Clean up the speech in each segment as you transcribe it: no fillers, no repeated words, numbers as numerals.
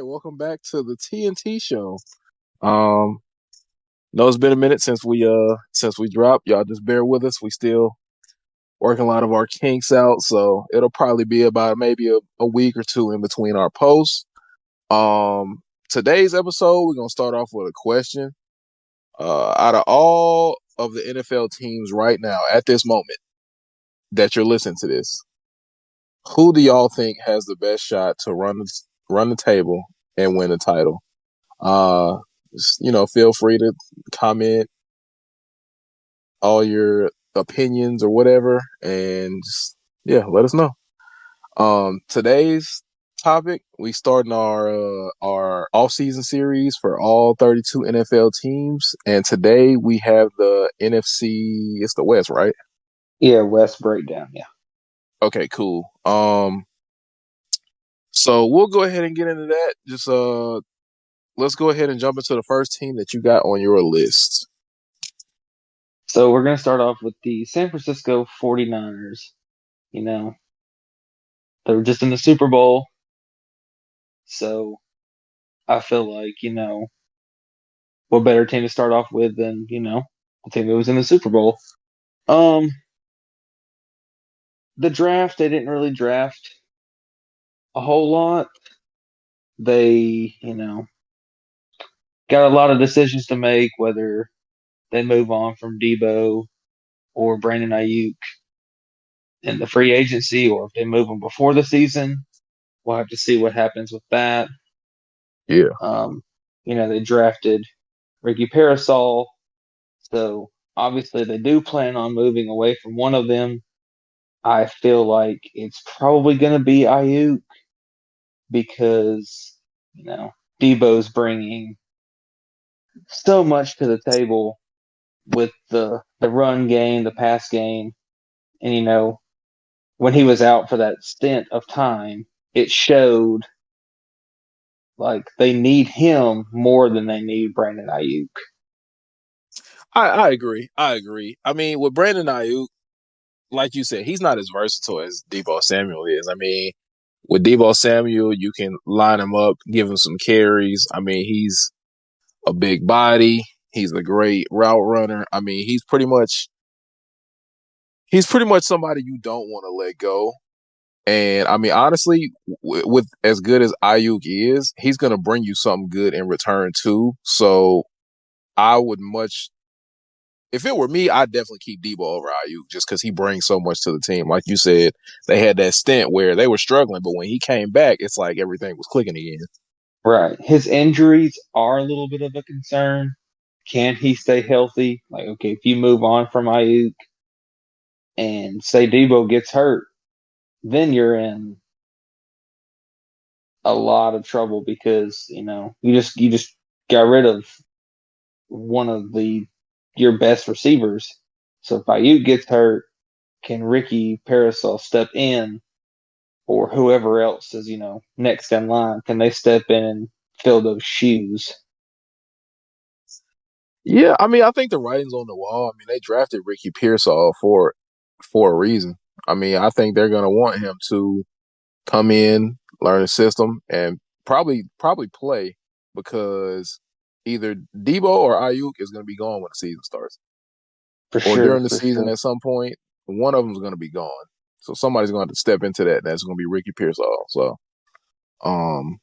right, welcome back to the TNT show. Um, no, it's been a minute since we dropped. Y'all just bear with us. We still working a lot of our kinks out, so it'll probably be about maybe a week or two in between our posts. Today's episode, we're gonna start off with a question. Out of all of the NFL teams right now at this moment that you're listening to this, who do y'all think has the best shot to run the table and win the title? Uh, feel free to comment all your opinions or whatever, and yeah, let us know. Today's topic, we starting our off-season series for all 32 NFL teams, and today we have the NFC. It's the West, right? Yeah, West breakdown. Yeah. Okay, cool. So we'll go ahead and get into that. Just let's go ahead and jump into the first team that you got on your list. So we're going to start off with the San Francisco 49ers. You know, they were just in the Super Bowl. So I feel like, what better team to start off with than, the team that was in the Super Bowl. Um, the draft, they didn't really draft a whole lot. They, got a lot of decisions to make, whether they move on from Debo or Brandon Ayuk in the free agency, or if they move them before the season. We'll have to see what happens with that. Yeah. Um, they drafted Ricky Parasol, so obviously they do plan on moving away from one of them. I feel like it's probably going to be Ayuk because Debo's bringing so much to the table with the run game, the pass game, and when he was out for that stint of time, it showed like they need him more than they need Brandon Ayuk. I agree. I agree. I mean, with Brandon Ayuk, like you said, he's not as versatile as Debo Samuel is. I mean, with Debo Samuel, you can line him up, give him some carries. I mean, he's a big body. He's a great route runner. I mean, he's pretty much somebody you don't want to let go. And I mean, honestly, with as good as Ayuk is, he's going to bring you something good in return too. So I would much if it were me, I'd definitely keep Debo over Ayuk just because he brings so much to the team. Like you said, they had that stint where they were struggling, but when he came back, it's like everything was clicking again. Right. His injuries are a little bit of a concern. Can he stay healthy? Like, okay, if you move on from Ayuk and say Debo gets hurt, then you're in a lot of trouble because, you just got rid of one of the your best receivers. So if Ayuk gets hurt, can Ricky Parasol step in or whoever else is, next in line? Can they step in and fill those shoes? Yeah, I mean, I think the writing's on the wall. I mean, they drafted Ricky Pearsall for a reason. I mean, I think they're gonna want him to come in, learn the system, and probably play because either Debo or Ayuk is gonna be gone when the season starts, For or sure, during the for season sure. at some point. One of them is gonna be gone, so somebody's going to step into that. That's gonna be Ricky Pearsall. So, um,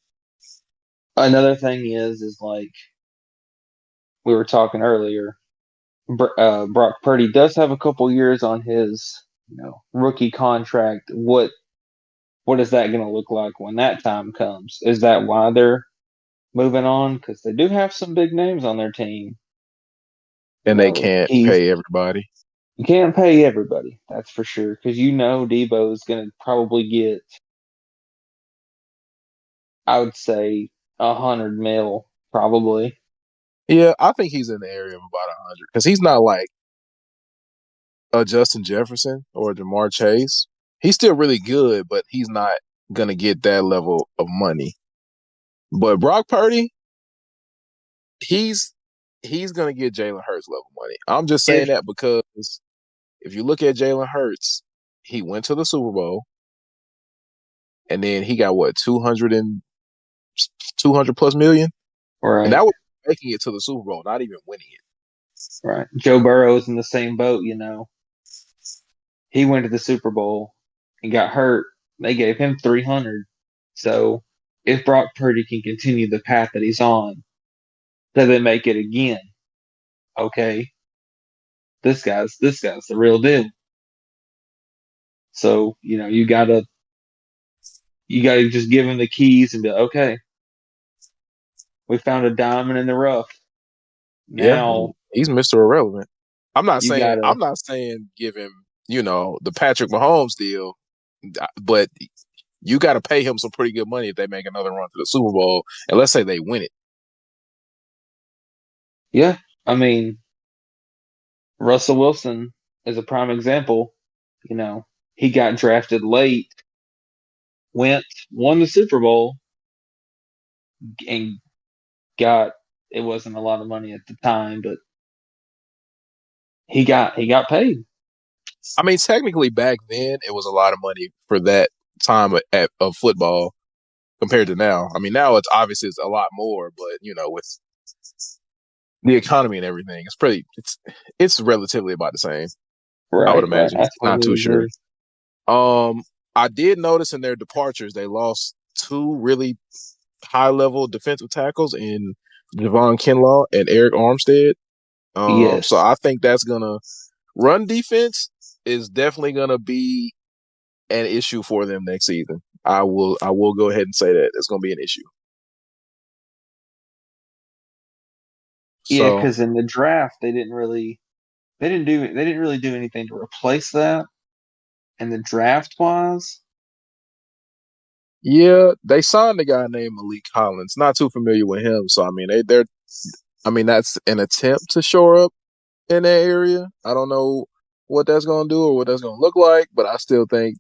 Another thing is like we were talking earlier, Brock Purdy does have a couple years on his, rookie contract. What is that going to look like when that time comes? Is that why they're moving on? Because they do have some big names on their team. and they can't He's pay everybody. you can't pay everybody, that's for sure. Because Debo is going to probably get, I would say, 100 mil probably. Yeah, I think he's in the area of about 100 because he's not like a Justin Jefferson or Jamar Chase. He's still really good, but he's not gonna get that level of money. But Brock Purdy, he's he's gonna get Jalen Hurts level money. I'm just saying If that because if you look at Jalen Hurts, he went to the Super Bowl and then he got what 200 plus million, and Right, that was making it to the Super Bowl, not even winning it. right. Joe Burrow's in the same boat, you know. He went to the Super Bowl and got hurt. They gave him 300. So if Brock Purdy can continue the path that he's on, then they make it again. Okay, this guy's the real deal. So you know you gotta just give him the keys and be like, okay, we found a diamond in the rough. Yeah, Now he's Mr. Irrelevant. I'm not you saying gotta I'm not saying give him, the Patrick Mahomes deal, but you got to pay him some pretty good money if they make another run to the Super Bowl, and let's say they win it. yeah. I mean Russell Wilson is a prime example. You know he got drafted late, won the Super Bowl, and got it wasn't a lot of money at the time, but he got paid. I mean, technically back then it was a lot of money for that time of football compared to now. I mean, now it's obviously it's a lot more, but with the economy and everything, it's relatively about the same. I would Right, right. imagine. I Not totally too sure. agree. I did notice in their departures they lost two really high level defensive tackles in Javon Kinlaw and Eric Armstead. So Yes. I think that's gonna run defense is definitely gonna be an issue for them next season. I will go ahead and say that it's gonna be an issue. Yeah, So because in the draft they didn't really do anything to replace that. And the draft wise, yeah, they signed a guy named Malik Collins. Not too familiar with him, so I mean they're I mean that's an attempt to shore up in that area. I don't know what that's gonna do or what that's gonna look like, but I still think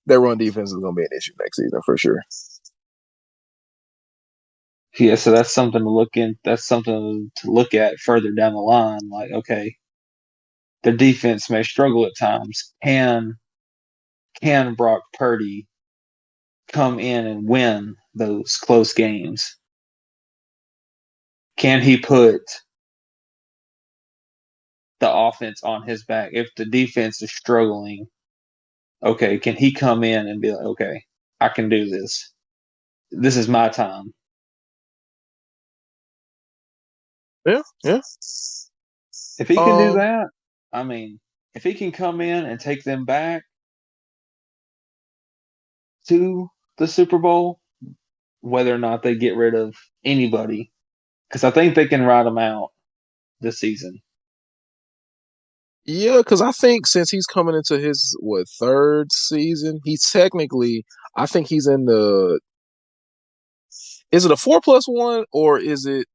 their run defense is gonna be an issue next season for sure. yeah, so that's something to look in. That's something to look at further down the line. Like, okay, the defense may struggle at times. Can Brock Purdy come in and win those close games? Can he put the offense on his back if the defense is struggling? Okay, can he come in and be like, okay, I can do this. This is my time. Yeah, yeah. If he can do Um, that, I mean, if he can come in and take them back to the Super Bowl, whether or not they get rid of anybody, because I think they can ride them out this season. yeah, because I think since he's coming into his third season, he's technically I think he's in the is it a 4+1 or is it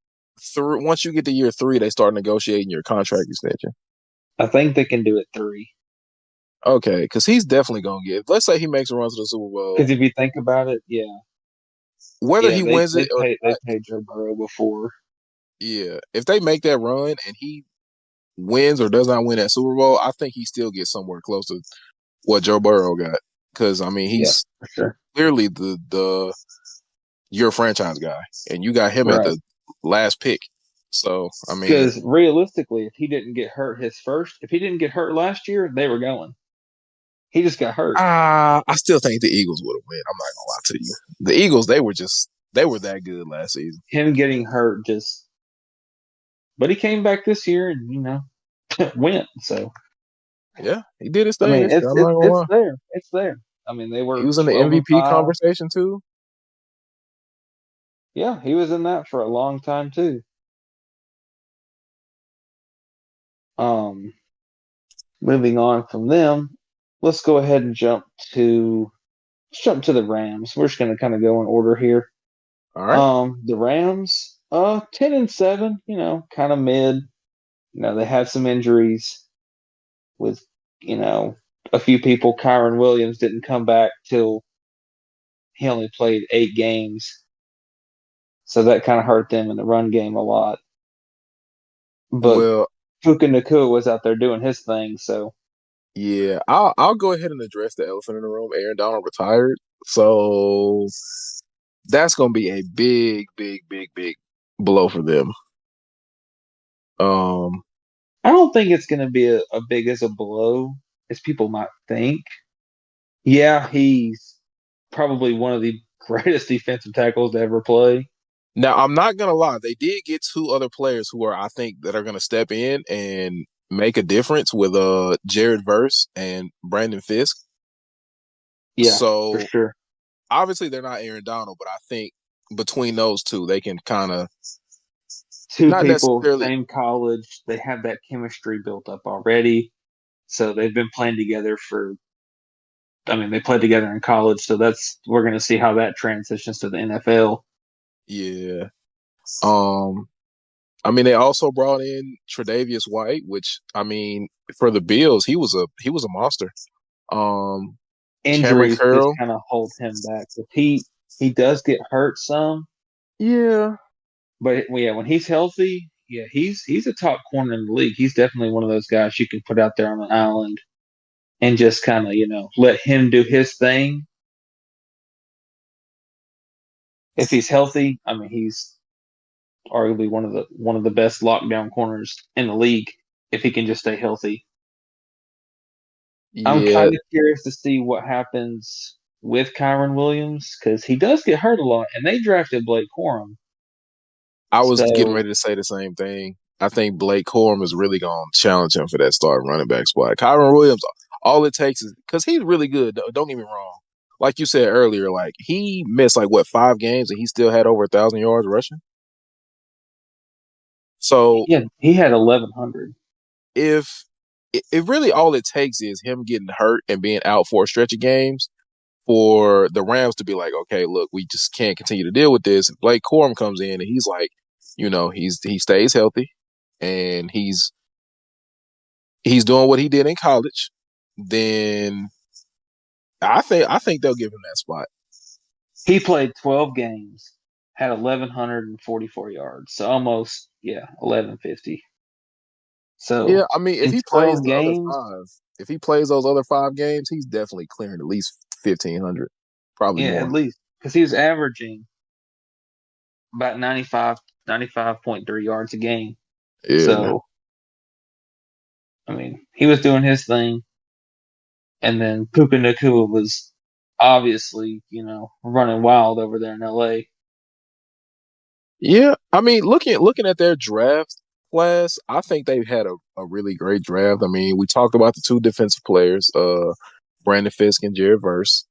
three? Once you get to year three, they start negotiating your contract extension. I think they can do it three. Okay, because he's definitely gonna get. Let's say he makes a run to the Super Because Bowl, if you think about it, yeah, whether yeah, he they wins they it or pay they not. paid Joe Burrow before. Yeah, if they make that run and he wins or does not win that Super Bowl, I think he still gets somewhere close to what Joe Burrow got. Because I mean, Yeah, he's for sure. clearly the your franchise guy, and you got him at Right. the last pick. So I mean, Because realistically, if he didn't get hurt last year, they were going. He just got hurt. I still think the Eagles would have win. I'm not gonna lie to you. The Eagles, they were that good last season. Him getting hurt just, but he came back this year and went. So Yeah, he did his I thing mean, this year. it's I'm not it's gonna it's lie. there. It's there. I mean, they He were was in the MVP 12-5. conversation too. Yeah, he was in that for a long time too. Um, moving on from them, let's go ahead and jump to the Rams. We're just going to kind of go in order here. All right. The Rams, 10-7. Kind of mid. They had some injuries with you know a few people. Kyron Williams didn't come back till he only played 8 games, so that kind of hurt them in the run game a lot. But Well, Puka Nakua was out there doing his thing, so yeah, I'll go ahead and address the elephant in the room. Aaron Donald retired, so that's gonna be a big, big, big, big blow for them. Um, I don't think it's going to be a big as a blow as people might think. Yeah, he's probably one of the greatest defensive tackles to ever play. Now I'm not gonna lie, they did get two other players who are I think that are gonna step in and make a difference with Jared Verse and Brandon Fisk. Yeah, for So sure. obviously they're not Aaron Donald, but I think between those two they can kind of Two not people, necessarily. same college, they have that chemistry built up already. So they've been playing together for, I mean, they played together in college. So we're going to see how that transitions to the NFL. Yeah. Um, I mean, they also brought in Tre'Davious White, which I mean, for the Bills, he was a monster. Um, Cameron Injuries just Curl, kind of hold him back. If he does get hurt some, yeah, but yeah, when he's healthy, yeah, he's a top corner in the league. He's definitely one of those guys you can put out there on an island and just kind of let him do his thing. If he's healthy, I mean, he's arguably one of the best lockdown corners in the league if he can just stay healthy. I'm yeah. kind of curious to see what happens with Kyron Williams because he does get hurt a lot, and they drafted Blake Corum. I was getting So ready to say the same thing. I think Blake Corum is really going to challenge him for that starting running back spot. Kyron Williams, all it takes is because he's really good. Don't get me wrong. Like you said earlier, like he missed like what 5 games and he still had over 1,000 yards rushing. So yeah, he had 1,100. if it really all it takes is him getting hurt and being out for a stretch of games for the Rams to be like, okay, look, we just can't continue to deal with this. If Blake Corum comes in and he's like, he stays healthy and he's doing what he did in college, then I think they'll give him that spot. He played 12 games, had 1,144 yards, so almost 1,150. Yeah, So I mean, in 12 games, if he plays those other 5 games, he's definitely clearing at least 1,500, probably yeah, at more. least because he was averaging about 95.3 yards a game. Yeah. So I mean, he was doing his thing, and then Puka Nakua was obviously running wild over there in LA. Yeah, I mean, looking at their draft class, I think they've had a really great draft. I mean, we talked about the two defensive players, Brandon Fisk and Jared Verse.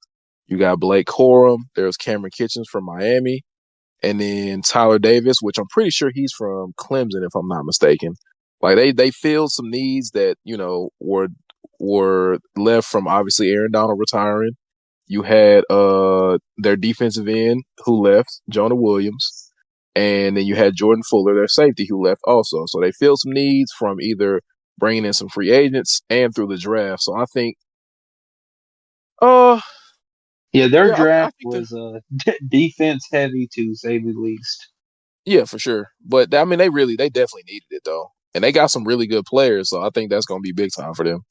You got Blake Corum. There's Cameron Kitchens from Miami, and then Tyler Davis, which I'm pretty sure he's from Clemson, if I'm not mistaken. Like they filled some needs that were left from obviously Aaron Donald retiring. You had their defensive end who left, Jonah Williams, and then you had Jordan Fuller, their safety, who left also. So they filled some needs from either bringing in some free agents and through the draft. So I think, uh, Yeah, their yeah, I draft think was defense heavy to say the least. yeah, for sure. But I mean, they definitely needed it though, and they got some really good players. So I think that's going to be big time for them.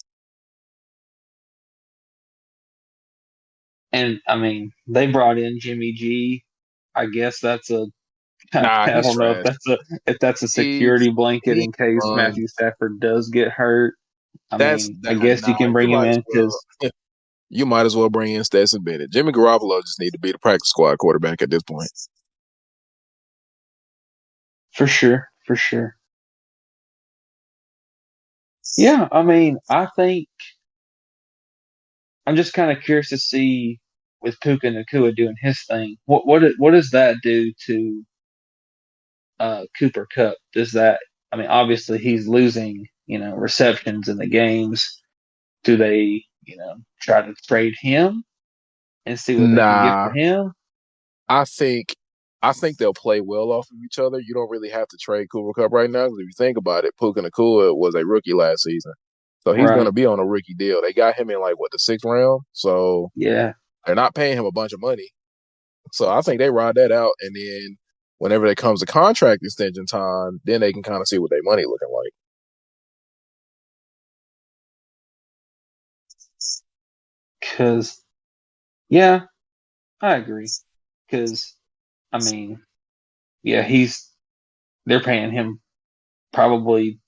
And I mean, they brought in Jimmy G. I guess that's a I Nah, he's don't know trash. if that's a He's security blanket he in case runs. Matthew Stafford does get hurt. I That's mean, I that. guess you Nah, can you bring him might as in well. because You might as well bring in Stetson Bennett. Jimmy Garoppolo just need to be the practice squad quarterback at this point. for sure, for sure. Yeah, I mean, I think I'm just kind of curious to see with Puka Nakua doing his thing. What does that do to Cooper Cup? Does that? I mean, obviously he's losing receptions in the games. Do they try to trade him and see what they can get for Nah, him? I think I think they'll play well off of each other. You don't really have to trade Cooper Cup right now because if you think about it, Puka Nakua was a rookie last season, so he's going Right. to be on a rookie deal. They got him in like what the 6th round, so Yeah. they're not paying him a bunch of money. So I think they ride that out, and then whenever it comes to contract extension time, then they can kind of see what their money looking like. Because, yeah, I agree. Because I mean, yeah, they're paying him probably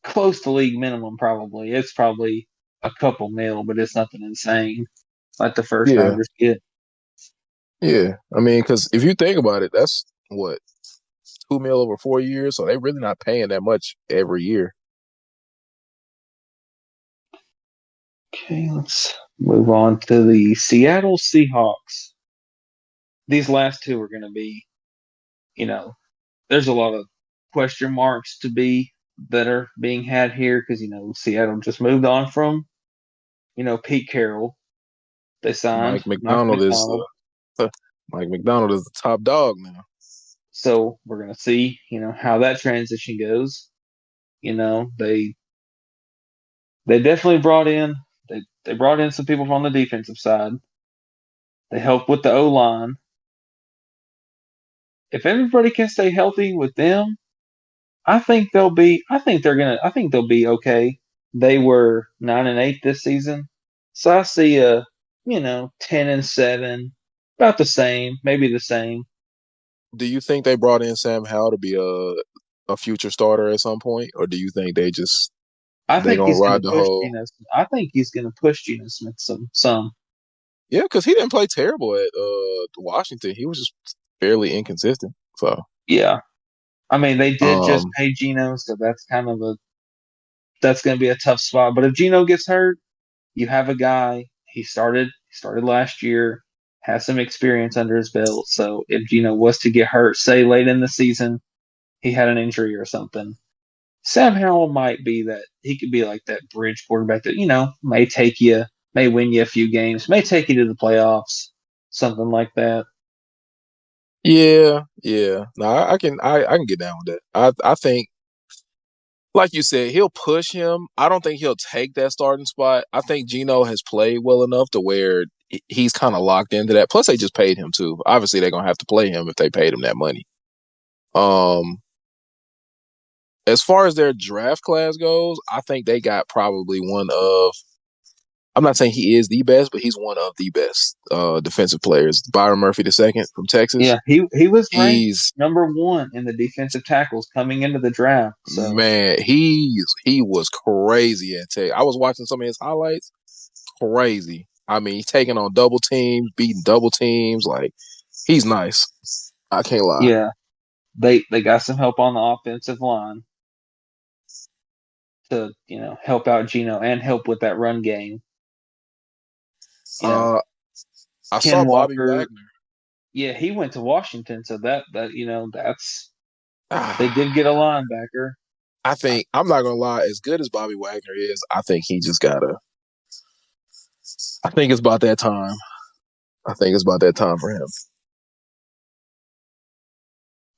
close to league minimum. Probably it's probably a couple mil, but it's nothing insane like the first Yeah, rounders get. yeah. I mean, because if you think about it, that's what 2 mil over 4 years, so they really not paying that much every year. Okay, let's move on to the Seattle Seahawks. These last two are going to be, you know, there's a lot of question marks to be that are being had here because Seattle just moved on from Pete Carroll. They signed Mike Mike McDonald is McDonald, Mike McDonald is the top dog now. so we're going to see how that transition goes. They definitely they brought in some people from the defensive side. They helped with the O line. If everybody can stay healthy with them, I think they'll be okay. They were 9-8 this season. So I see 10-7, about the same, maybe the same. Do you think they brought in Sam Howell to be a future starter at some point, or do you think I they think gonna he's going ride to the push whole? Geno. I think he's going to push Geno Smith some. Yeah, because he didn't play terrible at Washington. He was just fairly inconsistent. So Yeah. I mean, they did just um, pay Geno, so that's going to be a tough spot. But if Geno gets hurt, you have a guy. He started last year, has some experience under his belt. So if Geno was to get hurt, say late in the season, he had an injury or something, Sam Howell might be that. He could be like that bridge quarterback that may win you a few games, may take you to the playoffs, something like that. yeah, yeah. No, I can get down with that. I think, like you said, he'll push him. I don't think he'll take that starting spot. I think Gino has played well enough to where he's kind of locked into that. Plus, they just paid him too. Obviously, they're gonna have to play him if they paid him that money. Um, as far as their draft class goes, I think they got probably one of. I'm not saying he is the best, but he's one of the best defensive players. Byron Murphy II from Texas. Yeah, he was ranked He's number one in the defensive tackles coming into the draft. So man, he was crazy at Tech. I was watching some of his highlights. Crazy. I mean, he's taking on double teams, beating double teams. Like he's nice. I can't lie. yeah, they got some help on the offensive line to help out Geno and help with that run game. You know, Uh, I saw Ken Bobby Walker. Wagner. Yeah, he went to Washington, so that's they Ah, did get a linebacker. I think I'm not gonna lie. As good as Bobby Wagner is, I think he just gotta. I think it's about that time. I think it's about that time for him.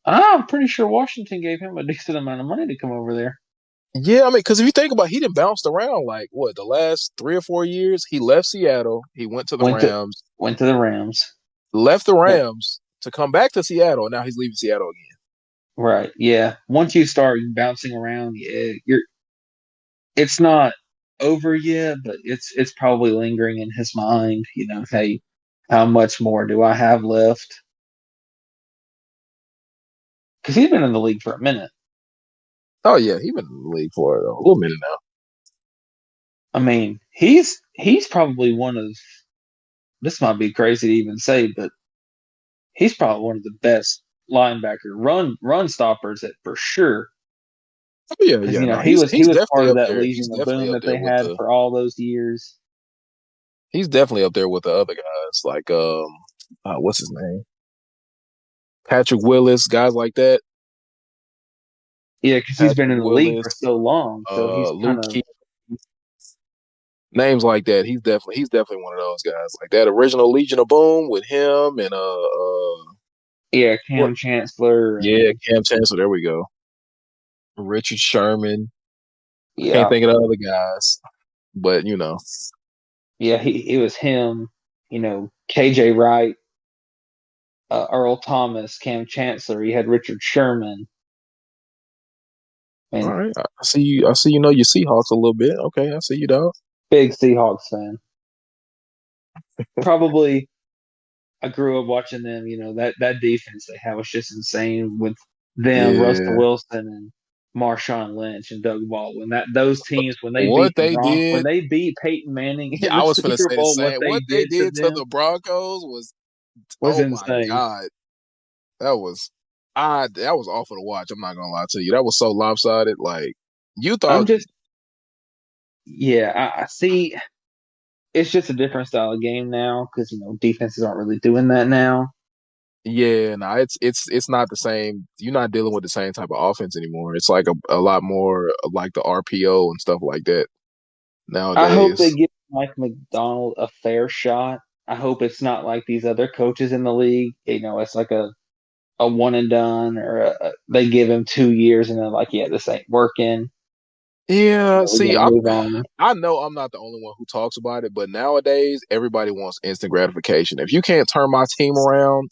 I'm pretty sure Washington gave him a decent amount of money to come over there. Yeah, I mean, because if you think about it, he didn't bounced around like what the last 3 or 4 years. He left Seattle. He went to the Went to Rams. went to the Rams. Left the Well, Rams to come back to Seattle. And now he's leaving Seattle again. right, yeah. Once you start bouncing around, yeah, it's not over yet, but it's probably lingering in his mind. Hey, how much more do I have left? Because he's been in the league for a minute. Oh yeah, he's been in the league for a little minute now. I mean, he's probably one of this might be crazy to even say, but he's probably one of the best linebacker run stoppers at for sure. Oh yeah, Because yeah. No, he he's was part definitely of up that there. He's Legion of definitely Boom up that there they with had the. for all those years. He's definitely up there with the other guys like what's his name? Patrick Willis, guys like that. Yeah, because he's been Patrick in the league for Willis, so long, so he's kind Luke of Key, names like that. He's definitely one of those guys like that. Original Legion of Boom with him and yeah, what? Cam Chancellor Yeah, and Cam Chancellor. There we go. Richard Sherman. I can't yeah, think of the other guys, but yeah, it was him. KJ Wright, Earl Thomas, Cam Chancellor. He had Richard Sherman, All and right, I see you. I see you know your Seahawks a little bit. Okay, I see you, dog. big Seahawks fan. Probably I grew up watching them. That defense they have was just insane with them, Russell Yeah. Wilson and Marshawn Lynch and Doug Baldwin. That those teams What they When did, they beat Peyton Manning yeah, in the I was finna Super say the Bowl, what same. they What they did to did to them the Broncos was, was oh my insane. God. That was that was awful to watch. I'm not gonna lie to you. That was so lopsided. Like you I'm thought, just Yeah, I see. It's just a different style of game now because defenses aren't really doing that now. yeah, no, it's not the same. You're not dealing with the same type of offense anymore. It's like a lot more of like the RPO and stuff like that I hope they nowadays. give Mike McDonald a fair shot. I hope it's not like these other coaches in the league. It's like a one and done, or they give him 2 years and they're like, yeah, this ain't working. Yeah, We got see, to move on. I know I'm not the only one who talks about it, but nowadays everybody wants instant gratification. If you can't turn my team around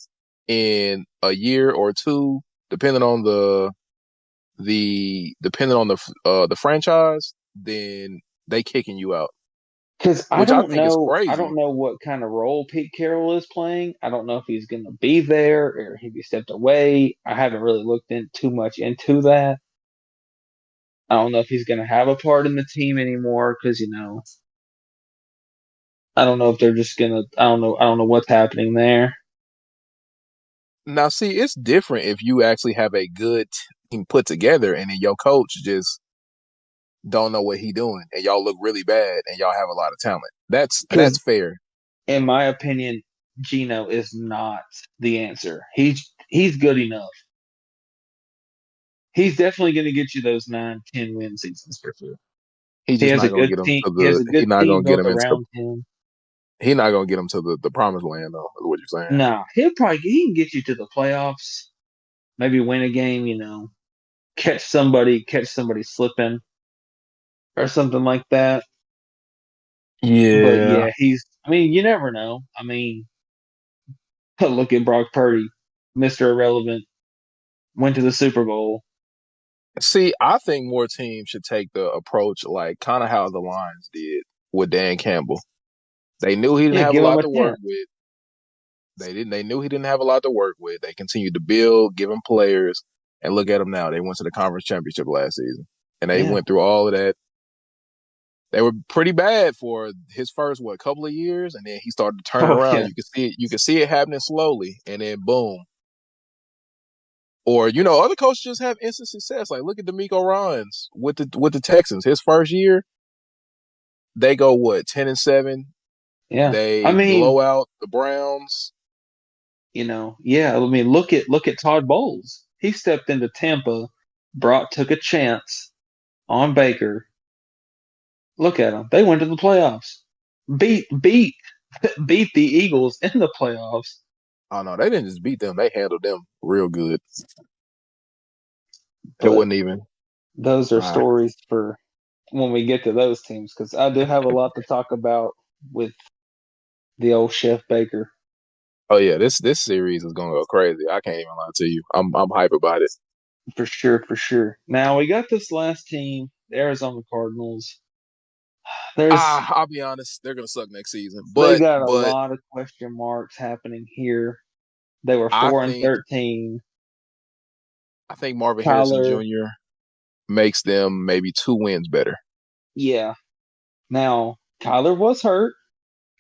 in a year or two, depending on the franchise, then they kicking you out, Because which I think is I crazy. don't know what kind of role Pete Carroll is playing. I don't know if he's going to be there or if he stepped away. I haven't really looked in too much into that. I don't know if he's going to have a part in the team anymore because I don't know if they're just going to. I don't know what's happening there. Now, see, it's different if you actually have a good team put together, and then your coach just don't know what he doing, and y'all look really bad, and y'all have a lot of talent. That's Because fair. in my opinion, Gino is not the answer. He's good enough. He's definitely going to get you those 9, 10 win seasons for sure. He He just has a not gonna good get him team. to He has the. a He good not team gonna get built him into. around him. He not gonna get him to the promised land though. Is what you're saying? Nah, he can get you to the playoffs. Maybe win a game. Catch somebody slipping or something like that. But Yeah. yeah, I mean, you never know. I mean, look at Brock Purdy, Mister Irrelevant, went to the Super Bowl. See, I think more teams should take the approach like kind of how the Lions did with Dan Campbell. They knew he didn't Yeah, have a give him lot a to work chance. with. They knew he didn't have a lot to work with. They continued to build, give him players, and look at them now. They went to the conference championship last season, and they Yeah. went through all of that. They were pretty bad for his first couple of years, and then he started to turn it Oh around. yeah. You could see it. You could see it happening slowly, and then boom. Or other coaches just have instant success. Like look at D'Amico Ryans with the Texans. His first year, they go what 10-7. Yeah. I They mean, blow out the Browns. yeah. I mean, look at Todd Bowles. He stepped into Tampa, took a chance on Baker. Look at them. They went to the playoffs. Beat beat beat the Eagles in the playoffs. Oh no, they didn't just beat them; they handled them real good. It But wasn't even. those are Uh, stories for when we get to those teams because I do have a lot to talk about with the old Chef Baker. oh yeah, this series is gonna go crazy. I can't even lie to you. I'm hype about it. For sure, for sure. Now we got this last team, the Arizona Cardinals. There's I'll be honest, they're gonna suck next season. they But got a but lot of question marks happening here. They were I 4 and think 13. I think Marvin Harrison Kyler, Jr. makes them maybe 2 wins better. yeah. Now Kyler was hurt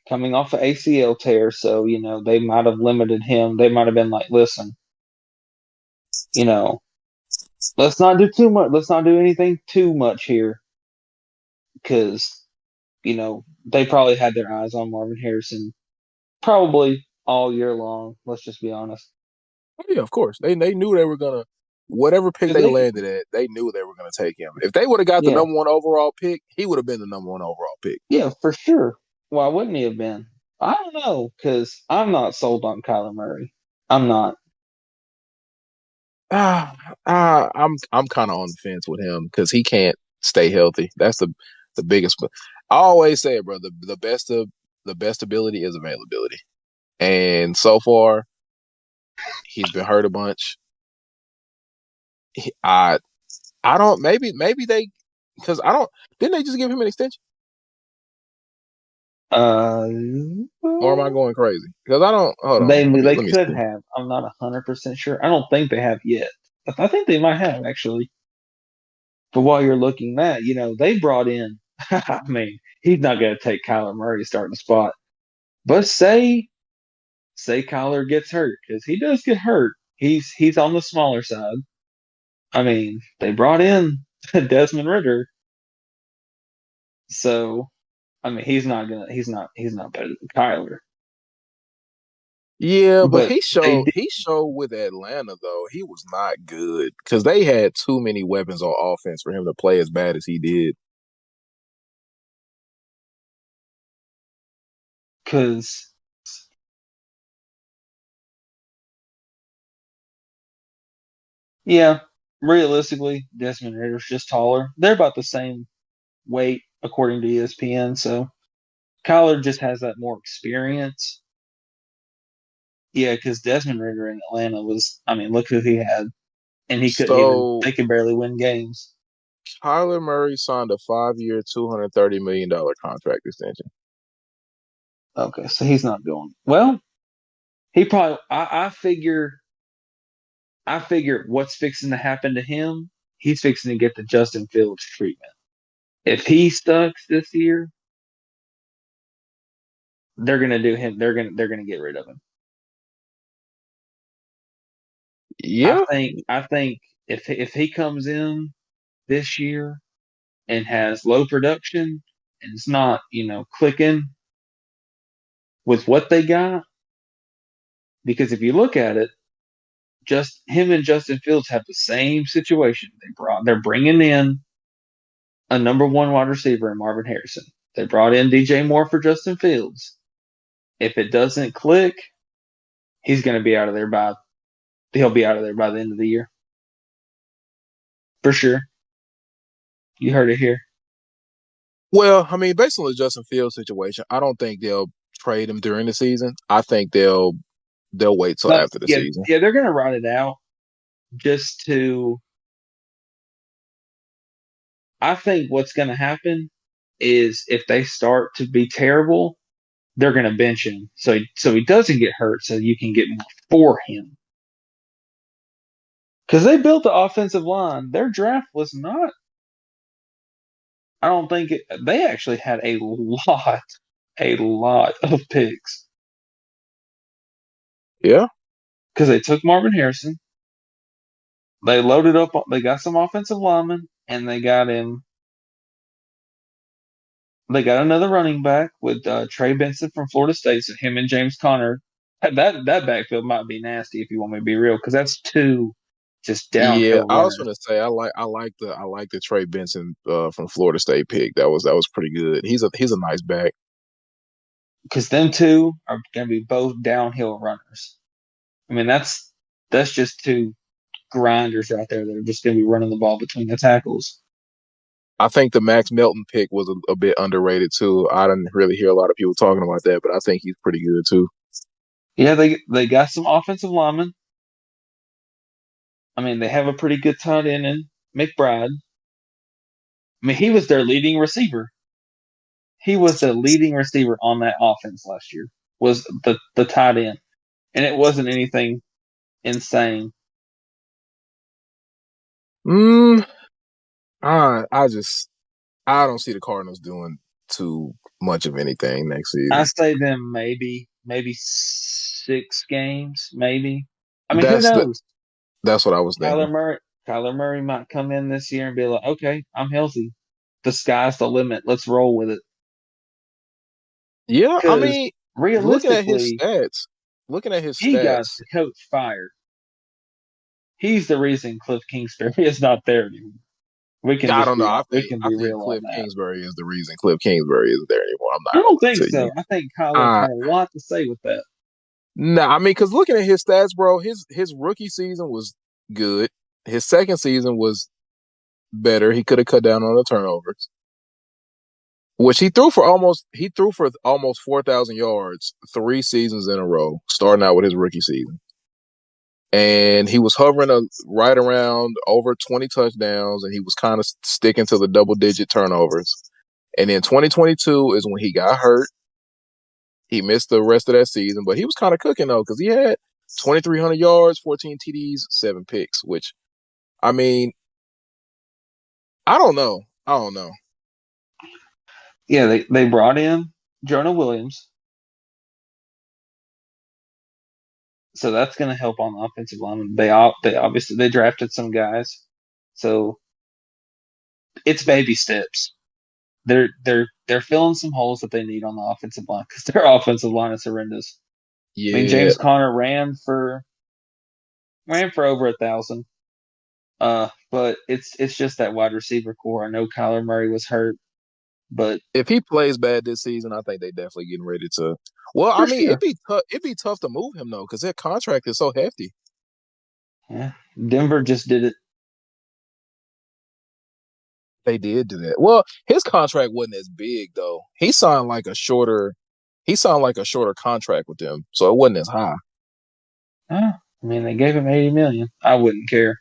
coming off an ACL tear, so they might have limited him. They might have been like, listen, you know, let's not do too much. Let's not do anything too much here because they probably had their eyes on Marvin Harrison probably all year long. Let's just be honest. Oh, yeah, of course. They knew they were gonna whatever pick Because they they, landed at, they knew they were gonna take him. If they would have got the yeah, number 1 overall pick, he would have been the number 1 overall pick. yeah, for sure. Why wouldn't he have been? I don't know because I'm not sold on Kyler Murray. I'm not. I'm kind of on the fence with him because he can't stay healthy. That's the biggest. I always say it, bro. The best ability is availability, and so far he's been hurt a bunch. He, I don't maybe they because I don't didn't they just give him an extension? Uh, Or am I going crazy? Because I don't. Hold on. they Let me could see. have. I'm not 100% sure. I don't think they have yet. I think they might have actually. But while you're looking that, they brought in. I mean, he's not going to take Kyler Murray starting the spot. But say Kyler gets hurt because he does get hurt. He's on the smaller side. I mean, they brought in Desmond Ritter, so I mean he's not better than Kyler. Yeah, but But he they showed did he showed with Atlanta though he was not good because they had too many weapons on offense for him to play as bad as he did. because yeah, realistically, Desmond Ritter's just taller. They're about the same weight according to ESPN. So Kyler just has that more experience. Yeah, because Desmond Ritter in Atlanta was, I mean, look who he had, and he couldn't even. So They could barely win games. Kyler Murray signed a 5-year, $230 million contract extension. Okay, so he's not going. Well, he probably. I figure what's fixing to happen to him. He's fixing to get the Justin Fields treatment. If he sucks this year, they're gonna do him. They're gonna get rid of him. I Yeah. think. I think if he comes in this year and has low production and it's not clicking with what they got, because if you look at it, just him and Justin Fields have the same situation. They're bringing in a number one wide receiver in Marvin Harrison. They brought in DJ Moore for Justin Fields. If it doesn't click, he's going to be out of there by he'll be out of there by the end of the year for sure. You heard it here. Well, I mean, based on the Justin Fields situation, I don't think they'll trade him during the season. I think they'll wait till But after the yeah, season. yeah, they're going to ride it out just to. I think what's going to happen is if they start to be terrible, they're going to bench him so he doesn't get hurt, so you can get more for him. Because they built the offensive line. Their draft was not. I don't think they actually had a lot of picks Yeah. because they took Marvin Harrison. They loaded up. They got some offensive linemen, and they got him. They got another running back with Trey Benson from Florida State. So him and James Conner. That backfield might be nasty if you want me to be real, because that's two just Yeah, downhill I was runners. gonna say I like the Trey Benson from Florida State pick. That was pretty good. He's a nice back. Because them two are going to be both downhill runners. I mean, that's just two grinders out there that are just going to be running the ball between the tackles. I think the Max Melton pick was a bit underrated too. I didn't really hear a lot of people talking about that, but I think he's pretty good too. Yeah, they got some offensive linemen. I mean, they have a pretty good tight end in McBride. I mean, he was their leading receiver. He was the leading receiver on that offense last year. Was the tight end, and it wasn't anything insane. Mm, I don't see the Cardinals doing too much of anything next I season. say them maybe 6 games, maybe. I mean, who That's the knows? that's what I was Kyler thinking. Murray, Kyler Murray might come in this year and be like, okay, I'm healthy. The sky's the limit. Let's roll with it. Yeah, I Because mean, looking at his realistically, stats, looking at his he got stats, the coach fired. He's the reason Cliff Kingsbury is not there anymore. We can I just don't know. be I we think can I be think real on Cliff that. Kingsbury is the reason Cliff Kingsbury isn't there anymore. I'm I not don't gonna lie think to you. so. I think Kyler Uh had a lot to say with that. nah, I mean, because looking at his stats, bro, his rookie season was good. His second season was better. He could have cut down on the turnovers, which he threw for almost 4,000 yards 3 seasons in a row, starting out with his rookie season. And he was hovering right around over 20 touchdowns, and he was kind of sticking to the double digit turnovers. And then 2022 is when he got hurt. He missed the rest of that season, but he was kind of cooking though because he had 2,300 yards, 14 TDs, 7 picks. Which I mean, I don't know. I don't know. Yeah, they brought in Jonah Williams, so that's going to help on the offensive line. They obviously they drafted some guys, so it's baby steps. They're filling some holes that they need on the offensive line because their offensive line is horrendous. I mean, Yeah, James Conner ran for over 1,000. But it's just that wide receiver core. I know Kyler Murray was hurt, but if he plays bad this season, I think they definitely getting ready to. Well, I for mean, sure, it'd be tough to move him though because their contract is so hefty. yeah. Denver just did it. They did do that. Well, his contract wasn't as big though. He signed like a shorter. He signed like a shorter contract with them, so it wasn't as high. I mean, they gave him 80 million. I wouldn't care.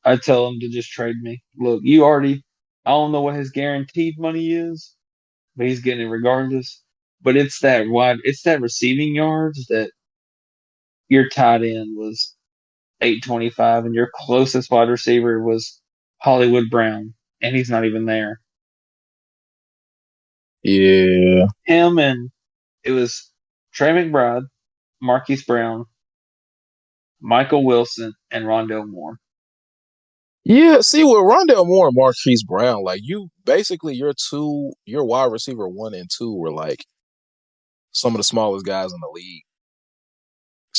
I'd tell him to just trade me. Look, you already. I don't know what his guaranteed money is, but he's getting it regardless. But it's that receiving yards that your tight end was 825, and your closest wide receiver was Hollywood Brown, and he's not even there. Yeah. Him and it was Trey McBride, Marquise Brown, Michael Wilson, and Rondell Moore. Yeah, see with Rondell Moore and Marquise Brown, like you basically your wide receiver 1 and 2 were like some of the smallest guys in the league.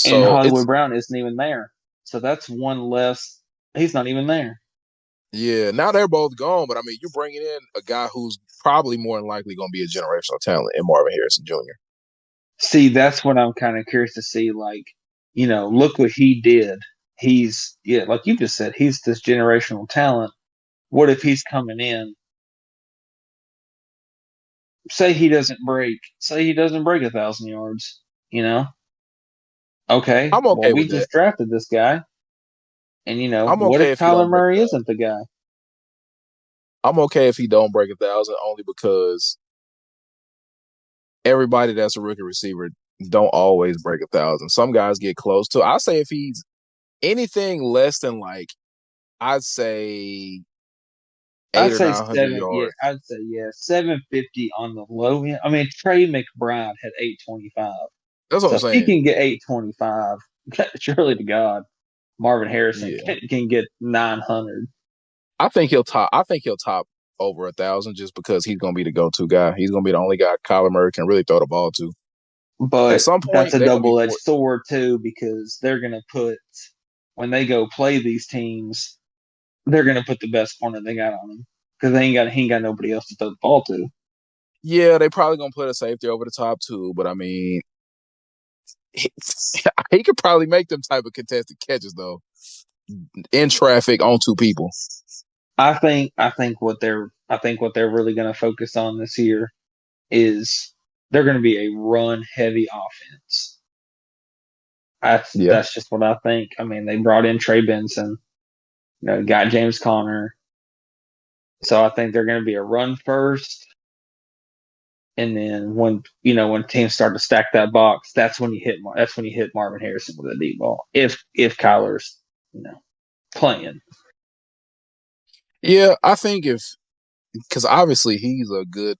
And So Hollywood it's Brown isn't even there. So that's one less. He's not even there. yeah, now they're both gone, but I mean you're bringing in a guy who's probably more than likely going to be a generational talent in Marvin Harrison Jr. See, that's what I'm kind of curious to see. Like, look what he did. Yeah, like you just said, he's this generational talent. What if he's coming in? Say he doesn't break 1,000 yards, you know? Okay, I'm well, okay we with that. just drafted this guy. And, I'm what okay if if he don't Kyler break Murray a thousand. isn't the guy? I'm okay if he don't break 1,000 only because everybody that's a rookie receiver don't always break 1,000. Some guys get close to. I say if he's anything less than like I'd say I'd eight or say nine hundred seven. Yeah, yards. I'd say, yeah, 750 on the low end. I mean, Trey McBride had 825. That's what So I'm if he saying. can get 825, surely to God, Marvin Harrison Yeah, can get 900. I think he'll top. I think he'll top over 1,000 just because he's gonna be the go-to guy. He's gonna be the only guy Kyler Murray can really throw the ball to. At But some that's point, a they're gonna be double edged for. sword, too, because they're going to when they go play these teams, they're going to put the best corner they got on him because he ain't got nobody else to throw the ball to. Yeah, they probably gonna put a safety over the top too. But I mean, he, he could probably make them type of contested catches though in traffic on 2 people. I think what they're really going to focus on this year is they're going to be a run heavy offense. Yeah. That's just what I think. I mean, they brought in Trey Benson, got James Conner, so I think they're going to be a run first, and then when teams start to stack that box, that's when you hit Marvin Harrison with a deep ball. If Kyler's playing, Yeah, I think if because obviously he's a good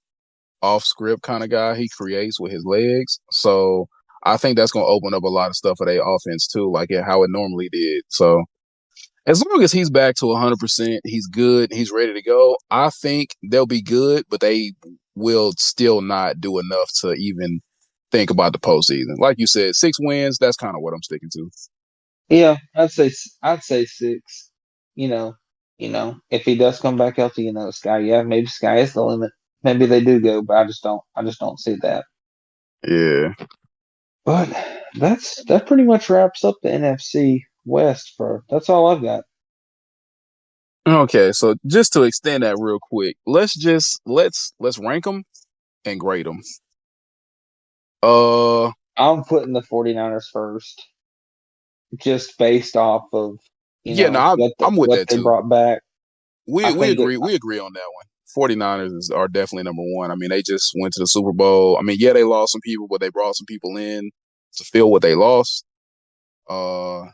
off script kind of guy. He creates with his legs. So I think that's going to open up a lot of stuff for their offense too, like how it normally did. So as long as he's back to 100%, he's good, he's ready to go. I think they'll be good, but they will still not do enough to even think about the postseason. Like you said, 6 wins. That's kind of what I'm sticking to. yeah, I'd say six. You know, if he does come back healthy, Sky, yeah, maybe Sky is the limit. Maybe they do go, but I just don't see that. Yeah. But that pretty much wraps up the NFC West for that's all I've got. Okay, so just to extend that real quick, let's rank them and grade them. Uh, I'm putting the 49ers first, just based off of yeah, no, what I'm with what that they too. brought back. I We think it agree on that one. are definitely number one. I mean, they just went to the Super Bowl. I mean, yeah, they lost some people, but they brought some people in to fill what they lost. Uh,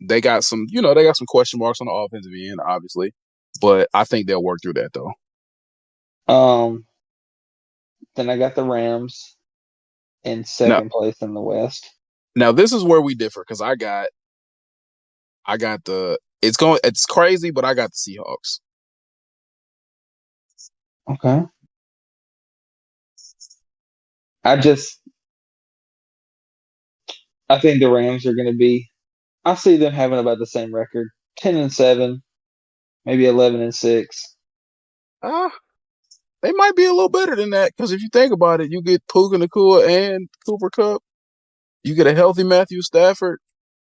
they got some, they got some question marks on the offensive end, obviously, but I think they'll work through that though. Um, then I got the Rams in Now, second place in the West. now this is where we differ because I got it's crazy, but I got the Seahawks. Okay. I just I think the Rams are going to be. I see them having about the same record, 10-7, maybe 11-6. Ah, they might be a little better than that because if you think about it, you get Puka Nacua and Cooper Cup. You get a healthy Matthew Stafford.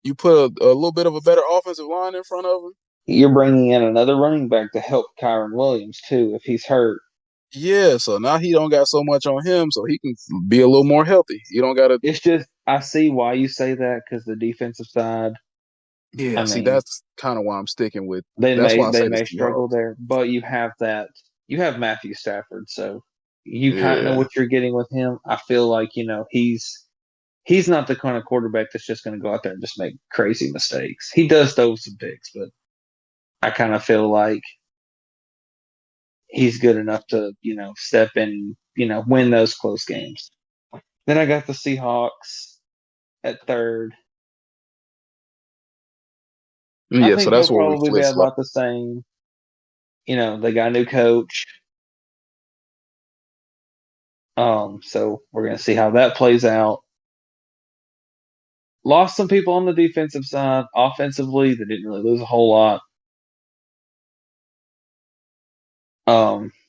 You put a little bit of a better offensive line in front of him. You're bringing in another running back to help Kyron Williams too if he's hurt. Yeah, so now he don't got so much on him, so he can be a little more healthy. You don't got to. It's just I see why you say that because the defensive side. I Yeah, see, mean, that's kind of why I'm sticking with. they That's may why I they say the may struggle Seahawks. there, but you have Matthew Stafford, so you kind of know Yeah, what you're getting with him. I feel like he's not the kind of quarterback that's just going to go out there and just make crazy mistakes. He does throw some picks, but I kind of feel like he's good enough to step in, win those close games. Then I got the Seahawks at third. I yeah. So think they'll that's where we probably be flip flop. about the same. They got a new coach. So we're gonna see how that plays out. Lost some people on the defensive side. Offensively, they didn't really lose a whole lot.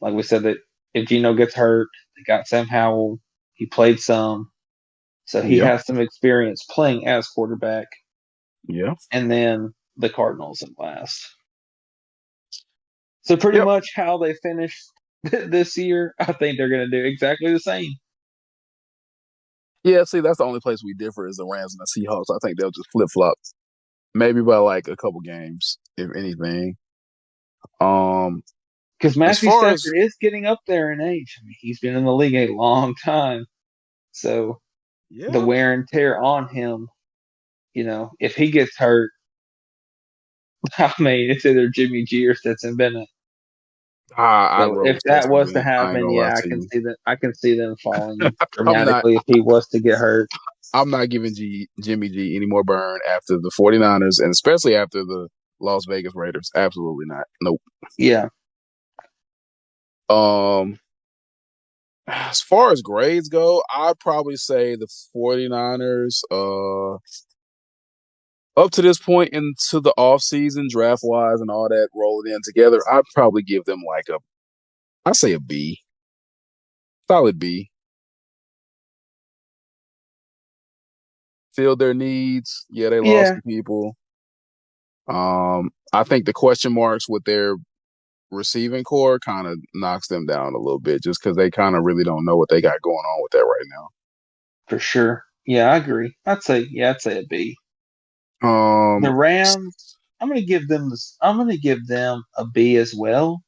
Like we said, that if Gino gets hurt, they got Sam Howell. He played some, so he Yeah, has some experience playing as quarterback. yeah, And then the Cardinals in last. So pretty yep. much how they finished this year, I think they're going to do exactly the same. Yeah, see, that's the only place we differ is the Rams and the Seahawks. I think they'll just flip flop, maybe by like a couple games, if anything. Um, Because as Matthew far as Stafford is getting up there in age. I mean, he's been in the league a long time. So the yeah, wear and tear on him, if he gets hurt, I mean, it's either Jimmy G or Stetson Bennett. I So roll if with that Stetson was to Bennett. I ain't happen, gonna lie yeah, I to can you. see that. I can see them falling I'm not. dramatically if he was to get hurt. I'm not giving Jimmy G any more burn after the 49ers and especially after the Las Vegas Raiders. Absolutely not. Nope. Yeah, Um, as far as grades go, I'd probably say the 49ers, up to this point into the offseason, draft wise and all that rolling in together, I'd probably give them like I'd say a B. Solid B. Filled their needs. Yeah, they lost yeah, some people. I think the question marks with their receiving core kind of knocks them down a little bit just because they kind of really don't know what they got going on with that right for sure. Yeah, I agree. I'd say a B. now. The Rams, I'm gonna give them this. I'm gonna give them a B as well.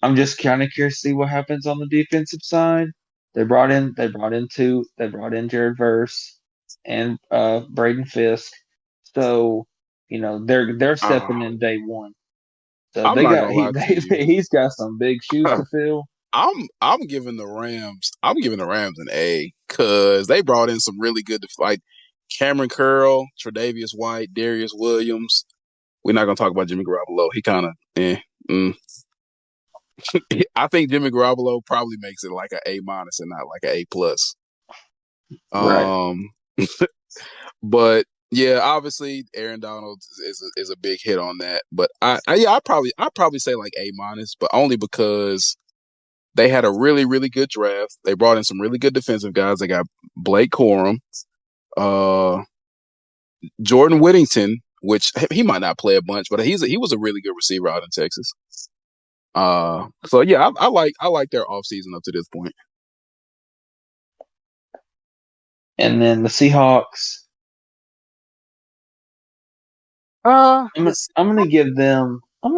I'm just kind of curious to see what happens on the defensive side. They brought in Jared Verse and Braden Fisk. So, they're Uh, stepping in day one. So I'm they not got gonna lie to you. he's got some big shoes to fill. I'm giving the Rams. I'm giving the Rams an A because they brought in some really good like Cameron Curl, Tre'Davious White, Darius Williams. We're not gonna talk about Jimmy Garoppolo. He kind of mm. I think Jimmy Garoppolo probably makes it like an A minus and not like an A plus. Right. Um, but yeah, obviously Aaron Donald is a big hit on that. But I probably say like A minus, but only because they had a really really good draft. They brought in some really good defensive guys. They got Blake Corum, uh, Jordan Whittington, which he might not play a bunch, but he was a really good receiver out in Texas. So yeah, I like their offseason up to this point. And then the Seahawks, Uh, I'm this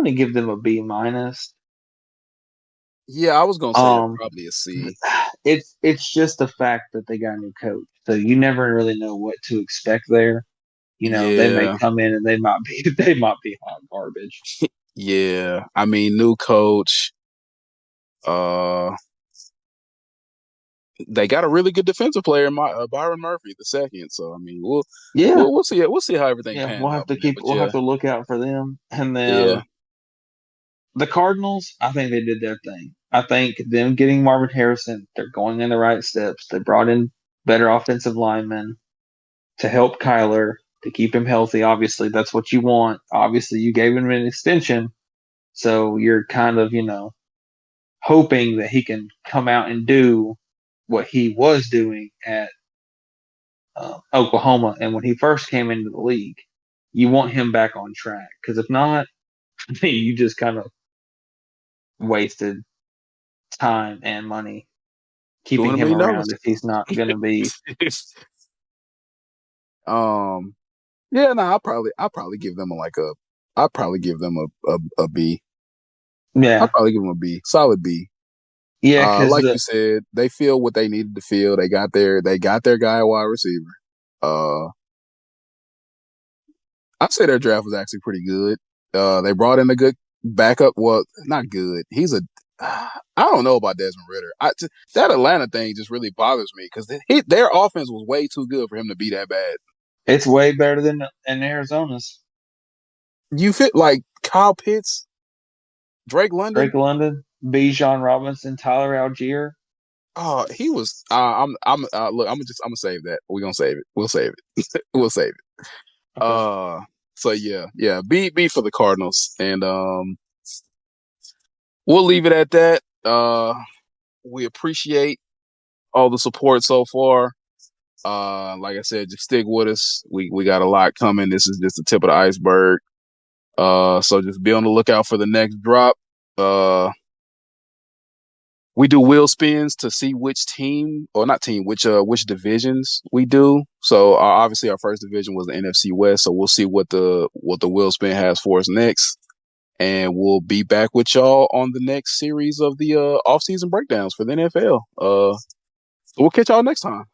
gonna give them a B minus. Yeah, I was gonna say it's Um, probably a C. it's just the fact that they got a new coach, so you never really know what to expect there. They may Yeah, come in and they might be they might be hot garbage. yeah. I mean, new coach. Uh, they got a really good defensive player, Byron Murphy, the second. So I mean, Yeah, we'll see it. We'll see how everything yeah, pans out, man. But we'll yeah, have to look out for them. And yeah. then the Cardinals, I think they did their thing. I think them getting Marvin Harrison, they're going in the right steps. They brought in better offensive linemen to help Kyler to keep him healthy. Obviously, that's what you want. Obviously, you gave him an extension, so you're kind of hoping that he can come out and do what he was doing at Oklahoma and when he first came into the league. You want him back on track because if not, you just kind of wasted time and money keeping him $200 million. around if he's not going to be. um, yeah. No, I'll probably give them I'll probably give them a B. I'll Yeah, probably give them a B, solid B. yeah, because Like the you said, they feel what they needed to feel. They got their guy wide receiver. Uh, I'd say their draft was actually pretty good. They brought in a good backup. Well, not good. I don't know about Desmond Ritter. That Atlanta thing just really bothers me because their offense was way too good for him to be that bad. it's way better than in Arizona's. You fit like Kyle Pitts, Drake Drake London. London, Bijan Robinson, Tyler Algier. Oh, he was. Look. I'm gonna save that. We're gonna save it. We'll save it. We'll save it. Okay. So yeah. B for the Cardinals, and we'll leave it at that. We appreciate all the support so far. Like I said, just stick with us. We got a lot coming. This is just the tip of the iceberg. So just be on the lookout for the next drop. We do wheel spins to see which team or not team, which divisions we do. So obviously our first division was the NFC West. So we'll see what the wheel spin has for us next. And we'll be back with y'all on the next series of the offseason breakdowns for the NFL. So we'll catch y'all next time.